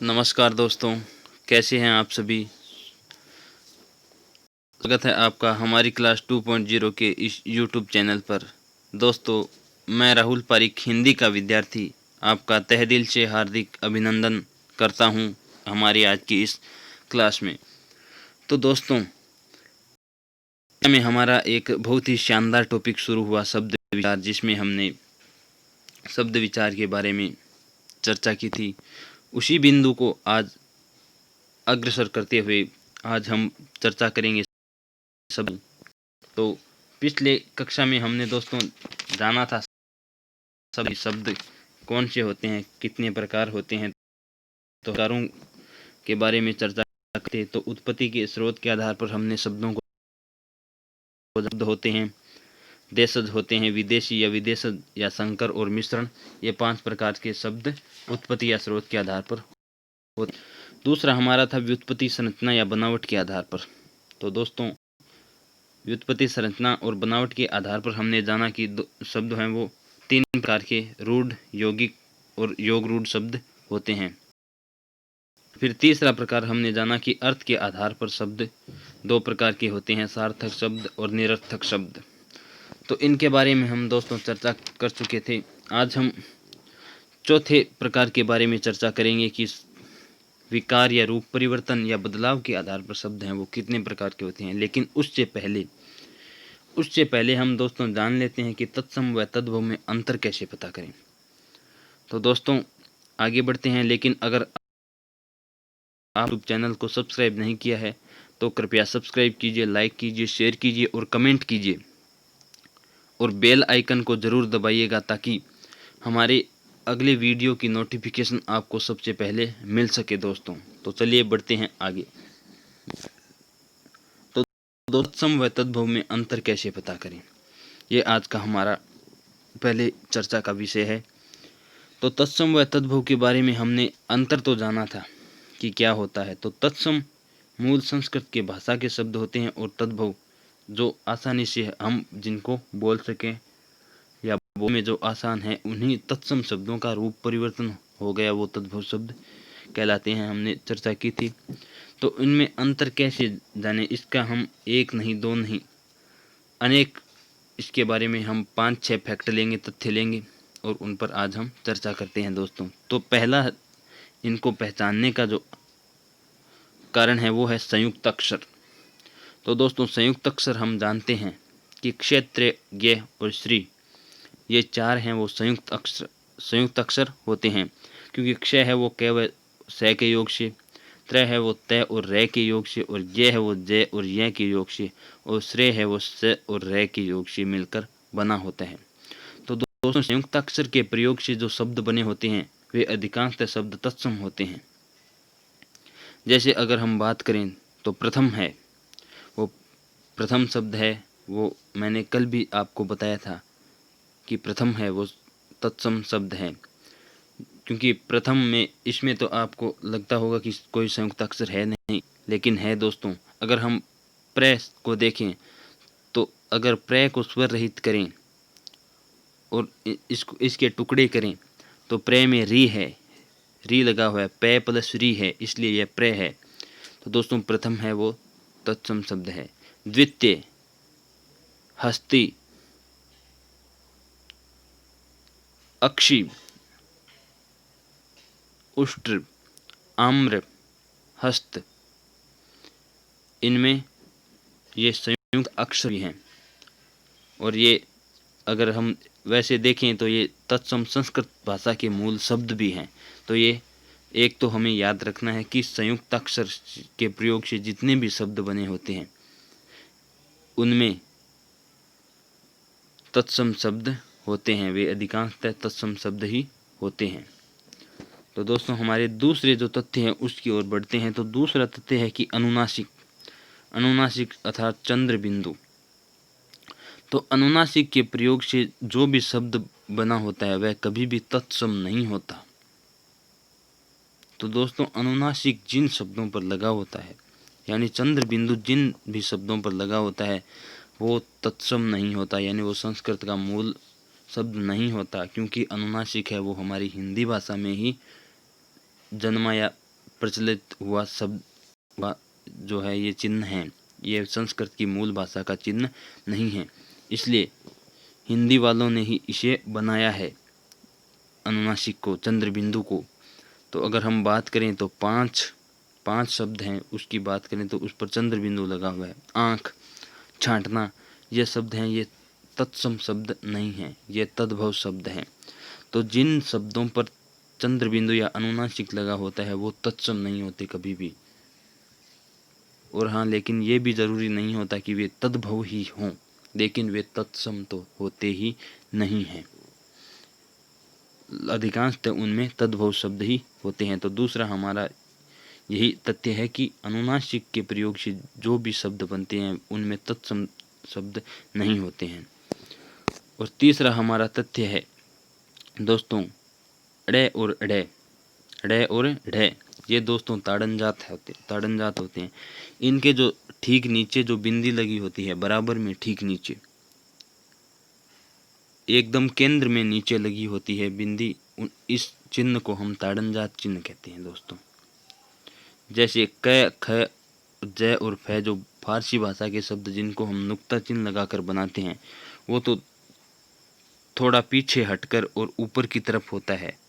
नमस्कार दोस्तों, कैसे हैं आप सभी। स्वागत है आपका हमारी क्लास 2.0 के इस YouTube चैनल पर। दोस्तों, मैं राहुल पारिक, हिंदी का विद्यार्थी, आपका तहे दिल से हार्दिक अभिनंदन करता हूं हमारी आज की इस क्लास में। तो दोस्तों, में हमारा एक बहुत ही शानदार टॉपिक शुरू हुआ, शब्द विचार, जिसमें हमने शब्द विचार के बारे में चर्चा की थी। उसी बिंदु को आज अग्रसर करते हुए आज हम चर्चा करेंगे शब्द। तो पिछले कक्षा में हमने दोस्तों जाना था सभी शब्द कौन से होते हैं, कितने प्रकार होते हैं, तो प्रकारों के बारे में चर्चा करते। तो उत्पत्ति के स्रोत के आधार पर हमने शब्दों को शब्द होते हैं, देशज होते हैं, विदेशी या विदेशज या संकर और मिश्रण, ये 5 प्रकार के शब्द उत्पत्ति या स्रोत के आधार पर होते। दूसरा हमारा था व्युत्पत्ति, संरचना या बनावट के आधार पर। तो दोस्तों, व्युत्पत्ति, संरचना और बनावट के आधार पर हमने जाना कि शब्द हैं वो 3 प्रकार के, रूढ़, यौगिक और योग रूढ़ शब्द होते हैं। फिर तीसरा प्रकार हमने जाना कि अर्थ के आधार पर शब्द 2 प्रकार के होते हैं, सार्थक शब्द और निरर्थक शब्द। तो इनके बारे में हम दोस्तों चर्चा कर चुके थे। आज हम चौथे प्रकार के बारे में चर्चा करेंगे कि विकार या रूप परिवर्तन या बदलाव के आधार पर शब्द हैं वो कितने प्रकार के होते हैं। लेकिन उससे पहले हम दोस्तों जान लेते हैं कि तत्सम व तद्भव में अंतर कैसे पता करें। तो दोस्तों आगे बढ़ते हैं, लेकिन अगर आप यूट्यूब चैनल को सब्सक्राइब नहीं किया है तो कृपया सब्सक्राइब कीजिए, लाइक कीजिए, शेयर कीजिए और कमेंट कीजिए, और बेल आइकन को ज़रूर दबाइएगा ताकि हमारे अगले वीडियो की नोटिफिकेशन आपको सबसे पहले मिल सके दोस्तों। तो चलिए बढ़ते हैं आगे। तो तत्सम व तद्भव में अंतर कैसे पता करें, ये आज का हमारा पहले चर्चा का विषय है। तो तत्सम व तद्भव के बारे में हमने अंतर तो जाना था कि क्या होता है। तो तत्सम मूल संस्कृत के भाषा के शब्द होते हैं, और तद्भव जो आसानी से हम जिनको बोल सकें या वो में जो आसान है, उन्हीं तत्सम शब्दों का रूप परिवर्तन हो गया, वो तद्भव शब्द कहलाते हैं, हमने चर्चा की थी। तो इनमें अंतर कैसे जाने, इसका हम एक नहीं, दो नहीं, अनेक इसके बारे में हम 5-6 फैक्ट लेंगे, तथ्य लेंगे, और उन पर आज हम चर्चा करते हैं दोस्तों। तो पहला इनको पहचानने का जो कारण है वो है संयुक्त अक्षर। तो दोस्तों संयुक्त अक्षर हम जानते हैं कि क्षेत्र, ज्ञ और श्री, ये 4 हैं वो संयुक्त अक्षर होते हैं, क्योंकि क्षय है वो केवल स के योग से, त्र है वो तय और रे के योग से, और जय है वो जय और य के योग से, और श्रेय है वो स और रे के योग से मिलकर बना होता है। तो दोस्तों संयुक्त अक्षर के प्रयोग से जो शब्द बने होते हैं वे अधिकांशतः शब्द तत्सम होते हैं। जैसे अगर हम बात करें तो प्रथम है, वो प्रथम शब्द है, वो मैंने कल भी आपको बताया था कि प्रथम है वो तत्सम शब्द है, क्योंकि प्रथम में इसमें तो आपको लगता होगा कि कोई संयुक्त अक्षर है नहीं, लेकिन है दोस्तों। अगर हम प्र को देखें तो अगर प्र को स्वर रहित करें और इसके टुकड़े करें तो प्र में री है, री लगा हुआ है, प प्लस री है, इसलिए यह प्र है। तो दोस्तों प्रथम है वो तत्सम शब्द है। द्वितीय हस्ती, अक्षी, उष्ट्र, आम्र, हस्त, इनमें ये संयुक्त अक्षर भी हैं, और ये अगर हम वैसे देखें तो ये तत्सम संस्कृत भाषा के मूल शब्द भी हैं। तो ये एक तो हमें याद रखना है कि संयुक्त अक्षर के प्रयोग से जितने भी शब्द बने होते हैं उनमें तत्सम शब्द होते हैं, वे अधिकांशतः तत्सम शब्द ही होते हैं। तो दोस्तों हमारे दूसरे जो तथ्य हैं उसकी ओर बढ़ते हैं। तो दूसरा तथ्य है कि अनुनासिक, अनुनासिक अर्थात चंद्र बिंदु। तो अनुनासिक के प्रयोग से जो भी शब्द बना होता है वह कभी भी तत्सम नहीं होता। तो दोस्तों अनुनासिक जिन शब्दों पर लगा होता है, यानी चंद्र बिंदु जिन भी शब्दों पर लगा होता है वो तत्सम नहीं होता, यानी वो संस्कृत का मूल शब्द नहीं होता, क्योंकि अनुनासिक है वो हमारी हिंदी भाषा में ही जन्मा या प्रचलित हुआ शब्द जो है ये चिन्ह है, ये संस्कृत की मूल भाषा का चिन्ह नहीं है, इसलिए हिंदी वालों ने ही इसे बनाया है, अनुनासिक को, चंद्र बिंदु को। तो अगर हम बात करें तो पांच शब्द हैं, उसकी बात करें तो उस पर चंद्र बिंदु लगा हुआ है। आँख, छांटना, ये शब्द हैं, ये तत्सम शब्द नहीं है, ये तद्भव शब्द हैं। तो जिन शब्दों पर चंद्र बिंदु या अनुनासिक लगा होता है वो तत्सम नहीं होते कभी भी। और हाँ, लेकिन ये भी जरूरी नहीं होता कि वे तद्भव ही हों, लेकिन वे तत्सम तो होते ही नहीं हैं, अधिकांशतः उनमें तद्भव शब्द ही होते हैं। तो दूसरा हमारा यही तथ्य है कि अनुनासिक के प्रयोग से जो भी शब्द बनते हैं उनमें तत्सम शब्द नहीं होते हैं। और तीसरा हमारा तथ्य है दोस्तों, ड़ और ढ, ये दोस्तों ताड़नजात होते हैं। इनके जो ठीक नीचे जो बिंदी लगी होती है, बराबर में ठीक नीचे, एकदम केंद्र में नीचे लगी होती है बिंदी, इस चिन्ह को हम ताड़नजात चिन्ह कहते हैं दोस्तों। जैसे क, ख, ज और फ, जो फारसी भाषा के शब्द जिनको हम नुक्ता चिन्ह लगाकर बनाते हैं, वो तो थोड़ा पीछे हटकर और ऊपर की तरफ होता है,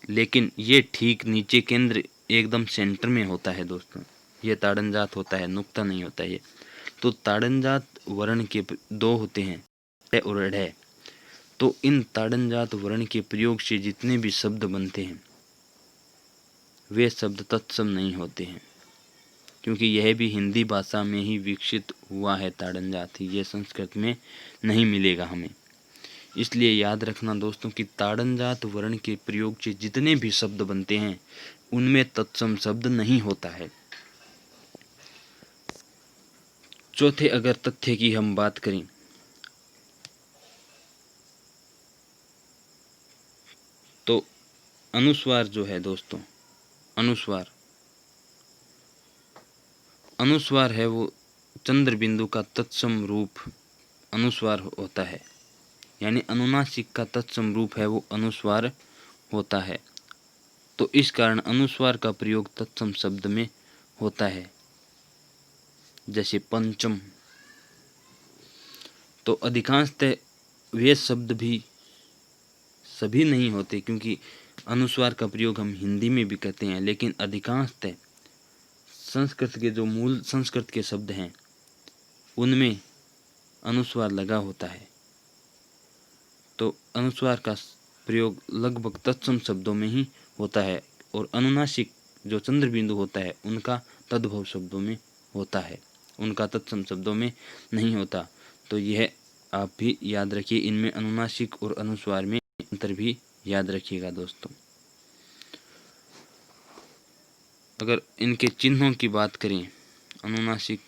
लेकिन ये ठीक नीचे केंद्र एकदम सेंटर में होता है दोस्तों। ये ताड़नजात होता है, नुक्ता नहीं होता ये। तो ताड़नजात वर्ण के दो होते हैं, ड और ढ। तो इन ताड़नजात वर्ण के प्रयोग से जितने भी शब्द बनते हैं वे शब्द तत्सम नहीं होते हैं, क्योंकि यह भी हिंदी भाषा में ही विकसित हुआ है ताड़नजात ही, ये संस्कृत में नहीं मिलेगा हमें। इसलिए याद रखना दोस्तों कि ताड़नजात वर्ण के प्रयोग से जितने भी शब्द बनते हैं उनमें तत्सम शब्द नहीं होता है। चौथे अगर तथ्य की हम बात करें तो अनुस्वार जो है दोस्तों, अनुस्वार है वो चंद्र बिंदु का तत्सम रूप अनुस्वार होता है, यानी अनुनासिक का तत्सम रूप है वो अनुस्वार होता है। तो इस कारण अनुस्वार का प्रयोग तत्सम शब्द में होता है, जैसे पंचम। तो अधिकांशतः वे शब्द भी सभी नहीं होते, क्योंकि अनुस्वार का प्रयोग हम हिंदी में भी करते हैं, लेकिन अधिकांशतः संस्कृत के जो मूल संस्कृत के शब्द हैं उनमें अनुस्वार लगा होता है। तो अनुस्वार का प्रयोग लगभग तत्सम शब्दों में ही होता है, और अनुनासिक जो चंद्र बिंदु होता है उनका तद्भव शब्दों में होता है, उनका तत्सम शब्दों में नहीं होता। तो यह आप भी याद रखिए, इनमें अनुनासिक और अनुस्वार में अंतर भी याद रखिएगा दोस्तों। अगर इनके चिन्हों की बात करें, अनुनासिक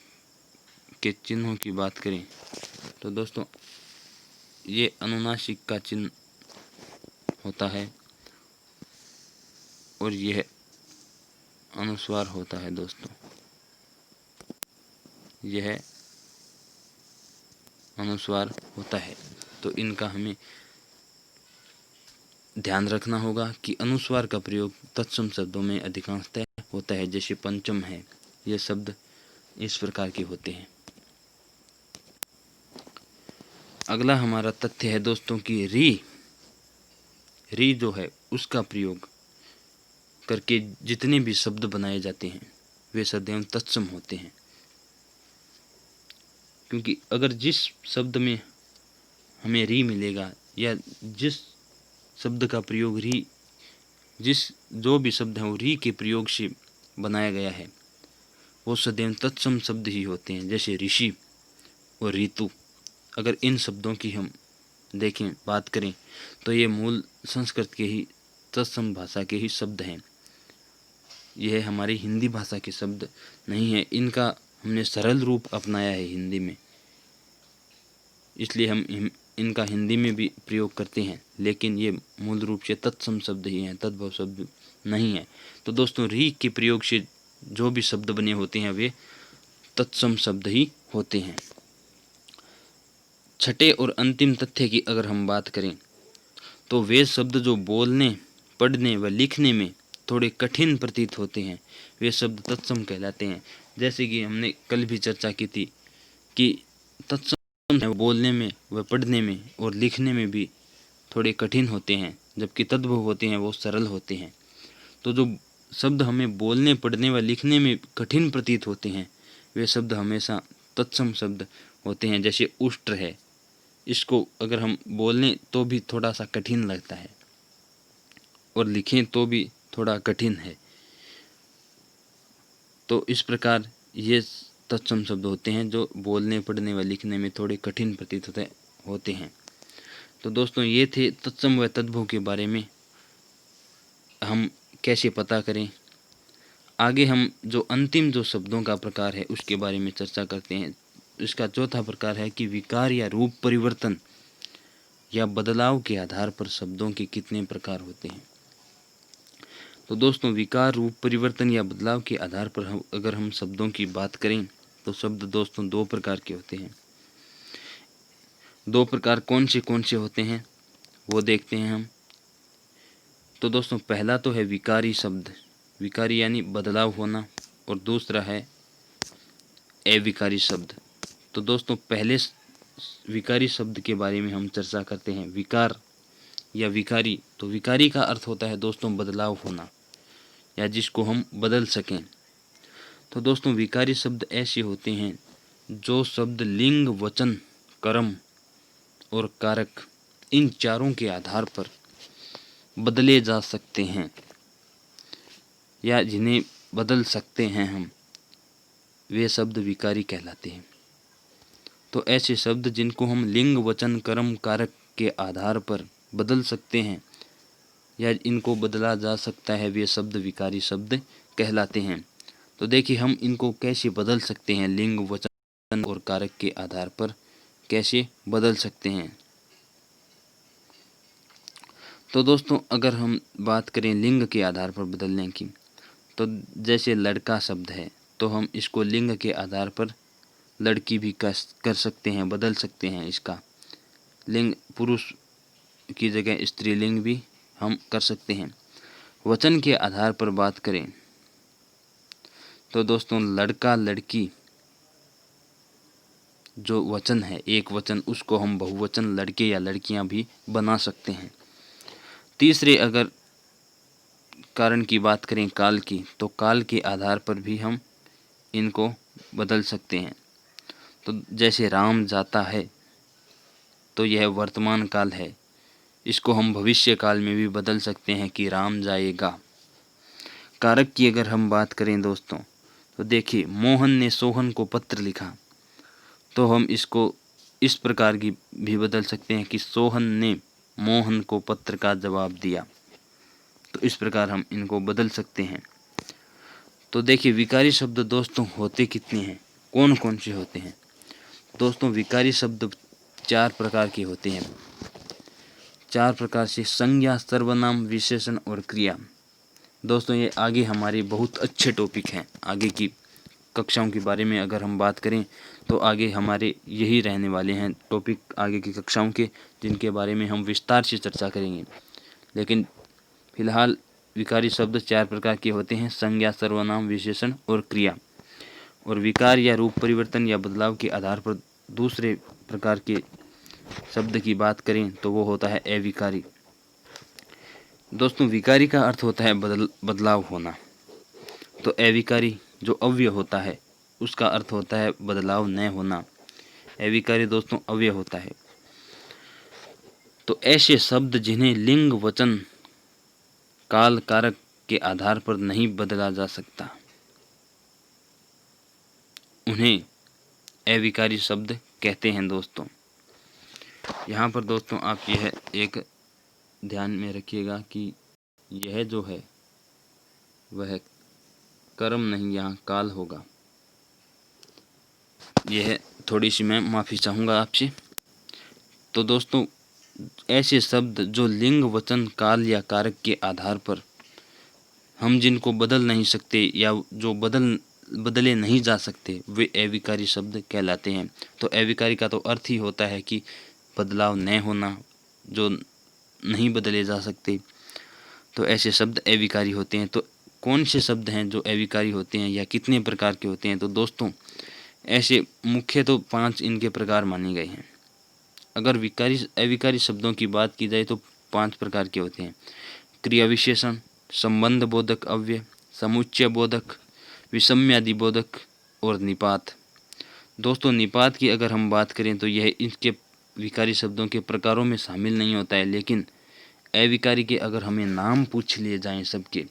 के चिन्हों की बात करें तो दोस्तों ये अनुनासिक का चिन्ह होता है और यह अनुस्वार होता है दोस्तों, यह अनुस्वार होता है। तो इनका हमें ध्यान रखना होगा कि अनुस्वार का प्रयोग तत्सम शब्दों में अधिकांशतः होता है, जैसे पंचम है, ये शब्द इस प्रकार के होते हैं। अगला हमारा तथ्य है दोस्तों कि री जो है उसका प्रयोग करके जितने भी शब्द बनाए जाते हैं वे सदैव तत्सम होते हैं, क्योंकि अगर जिस शब्द में हमें री मिलेगा या जिस शब्द का प्रयोग जो भी शब्द है वो री के प्रयोग से बनाया गया है वो सदैव तत्सम शब्द ही होते हैं, जैसे ऋषि और ऋतु। अगर इन शब्दों की हम देखें, बात करें तो ये मूल संस्कृत के ही तत्सम भाषा के ही शब्द हैं, यह हमारी हिंदी भाषा के शब्द नहीं है। इनका हमने सरल रूप अपनाया है हिंदी में, इसलिए हम इनका हिंदी में भी प्रयोग करते हैं, लेकिन ये मूल रूप से तत्सम शब्द ही हैं, तद्भव शब्द नहीं है। तो दोस्तों री के प्रयोग से जो भी शब्द बने होते हैं वे तत्सम शब्द ही होते हैं। छठे और अंतिम तथ्य की अगर हम बात करें तो वे शब्द जो बोलने, पढ़ने व लिखने में थोड़े कठिन प्रतीत होते हैं वे शब्द तत्सम कहलाते हैं। जैसे कि हमने कल भी चर्चा की थी कि तत्सम है बोलने में व पढ़ने में और लिखने में भी थोड़े कठिन होते हैं, जबकि तद्भव होते हैं वो सरल होते हैं। तो जो शब्द हमें बोलने पढ़ने व लिखने में कठिन प्रतीत होते हैं वे शब्द हमेशा तत्सम शब्द होते हैं। जैसे उष्ट्र है, इसको अगर हम बोलें तो भी थोड़ा सा कठिन लगता है और लिखें तो भी थोड़ा कठिन है। तो इस प्रकार ये तत्सम शब्द होते हैं जो बोलने पढ़ने व लिखने में थोड़े कठिन प्रतीत होते हैं। तो दोस्तों ये थे तत्सम व तद्भव के बारे में हम कैसे पता करें। आगे हम जो अंतिम जो शब्दों का प्रकार है उसके बारे में चर्चा करते हैं। इसका चौथा प्रकार है कि विकार या रूप परिवर्तन या बदलाव के आधार पर शब्दों के कितने प्रकार होते हैं। तो दोस्तों विकार रूप परिवर्तन या बदलाव के आधार पर अगर हम शब्दों की बात करें तो शब्द दोस्तों दो प्रकार के होते हैं। दो प्रकार कौन से होते हैं वो देखते हैं हम। तो दोस्तों पहला तो है विकारी शब्द, विकारी यानी बदलाव होना, और दूसरा है अविकारी शब्द। तो दोस्तों पहले विकारी शब्द के बारे में हम चर्चा करते हैं। विकार या विकारी, तो विकारी का अर्थ होता है दोस्तों बदलाव होना या जिसको हम बदल सकें। तो दोस्तों विकारी शब्द ऐसे होते हैं जो शब्द लिंग वचन कर्म और कारक इन चारों के आधार पर बदले जा सकते हैं या जिन्हें बदल सकते हैं हम, वे शब्द विकारी कहलाते हैं। तो ऐसे शब्द जिनको हम लिंग वचन कर्म कारक के आधार पर बदल सकते हैं या इनको बदला जा सकता है वे शब्द विकारी शब्द कहलाते हैं। तो देखिए हम इनको कैसे बदल सकते हैं, लिंग वचन और कारक के आधार पर कैसे बदल सकते हैं। तो दोस्तों अगर हम बात करें लिंग के आधार पर बदलने की, तो जैसे लड़का शब्द है तो हम इसको लिंग के आधार पर लड़की भी कर सकते हैं, बदल सकते हैं। इसका लिंग पुरुष की जगह स्त्रीलिंग भी हम कर सकते हैं। वचन के आधार पर बात करें तो दोस्तों लड़का लड़की जो वचन है एक वचन, उसको हम बहुवचन लड़के या लड़कियां भी बना सकते हैं। तीसरे अगर कारण की बात करें काल की, तो काल के आधार पर भी हम इनको बदल सकते हैं। तो जैसे राम जाता है तो यह वर्तमान काल है, इसको हम भविष्य काल में भी बदल सकते हैं कि राम जाएगा। कारक की अगर हम बात करें दोस्तों तो देखिए मोहन ने सोहन को पत्र लिखा, तो हम इसको इस प्रकार की भी बदल सकते हैं कि सोहन ने मोहन को पत्र का जवाब दिया। तो इस प्रकार हम इनको बदल सकते हैं। तो देखिए विकारी शब्द दोस्तों होते कितने हैं, कौन कौन से होते हैं। दोस्तों विकारी शब्द चार प्रकार के होते हैं। चार प्रकार से संज्ञा सर्वनाम विशेषण और क्रिया। दोस्तों ये आगे हमारे बहुत अच्छे टॉपिक हैं। आगे की कक्षाओं के बारे में अगर हम बात करें तो आगे हमारे यही रहने वाले हैं टॉपिक आगे की कक्षाओं के, जिनके बारे में हम विस्तार से चर्चा करेंगे। लेकिन फिलहाल विकारी शब्द चार प्रकार के होते हैं, संज्ञा सर्वनाम विशेषण और क्रिया। और विकार या रूप परिवर्तन या बदलाव के आधार पर दूसरे प्रकार के शब्द की बात करें तो वो होता है अविकारी। दोस्तों विकारी का अर्थ होता है बदलाव होना। तो अविकारी जो अव्यय होता है उसका अर्थ होता है बदलाव न होना। अविकारी दोस्तों अव्यय होता है। तो ऐसे शब्द जिन्हें लिंग वचन काल कारक के आधार पर नहीं बदला जा सकता उन्हें अविकारी शब्द कहते हैं। दोस्तों यहाँ पर दोस्तों आप यह एक ध्यान में रखिएगा कि यह जो है वह कर्म नहीं, यहाँ काल होगा। यह थोड़ी सी मैं माफ़ी चाहूँगा आपसे। तो दोस्तों ऐसे शब्द जो लिंग वचन काल या कारक के आधार पर हम जिनको बदल नहीं सकते या जो बदले नहीं जा सकते वे अविकारी शब्द कहलाते हैं। तो अविकारी का तो अर्थ ही होता है कि बदलाव न होना, जो नहीं बदले जा सकते। तो ऐसे शब्द अविकारी होते हैं। तो कौन से शब्द हैं जो अविकारी होते हैं या कितने प्रकार के होते हैं? तो दोस्तों ऐसे मुख्य तो 5 इनके प्रकार माने गए हैं। अगर विकारी अविकारी शब्दों की बात की जाए तो 5 प्रकार के होते हैं। क्रिया विशेषण, संबंध बोधक अव्यय, समुच्चय बोधक, विषम्यादि बोधक और निपात। दोस्तों निपात की अगर हम बात करें तो यह इसके विकारी शब्दों के प्रकारों में शामिल नहीं होता है, लेकिन अविकारी के अगर हमें नाम पूछ लिए जाएं सबके,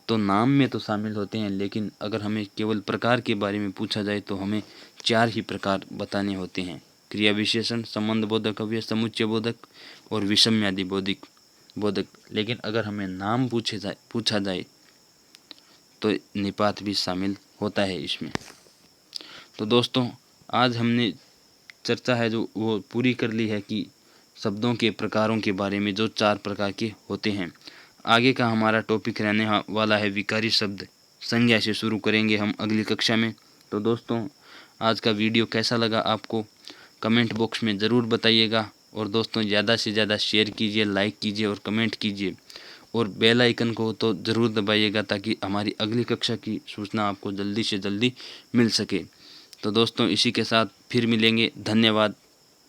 तो नाम में तो शामिल होते हैं, लेकिन अगर हमें केवल प्रकार के बारे में पूछा जाए तो हमें 4 ही प्रकार बताने होते हैं। क्रिया विशेषण, संबंध बोधक अव्यय, समुच्चय बोधक और विषम्यादि बोधक। लेकिन अगर हमें नाम पूछा जाए तो निपात भी शामिल होता है इसमें। तो दोस्तों आज हमने चर्चा है जो वो पूरी कर ली है कि शब्दों के प्रकारों के बारे में, जो 4 प्रकार के होते हैं। आगे का हमारा टॉपिक रहने वाला है विकारी शब्द संज्ञा से शुरू करेंगे हम अगली कक्षा में। तो दोस्तों आज का वीडियो कैसा लगा आपको कमेंट बॉक्स में ज़रूर बताइएगा, और दोस्तों ज़्यादा से ज़्यादा शेयर कीजिए, लाइक कीजिए और कमेंट कीजिए, और बेल आइकन को तो ज़रूर दबाइएगा ताकि हमारी अगली कक्षा की सूचना आपको जल्दी से जल्दी मिल सके। तो दोस्तों इसी के साथ फिर मिलेंगे। धन्यवाद।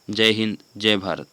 जय हिंद, जय भारत।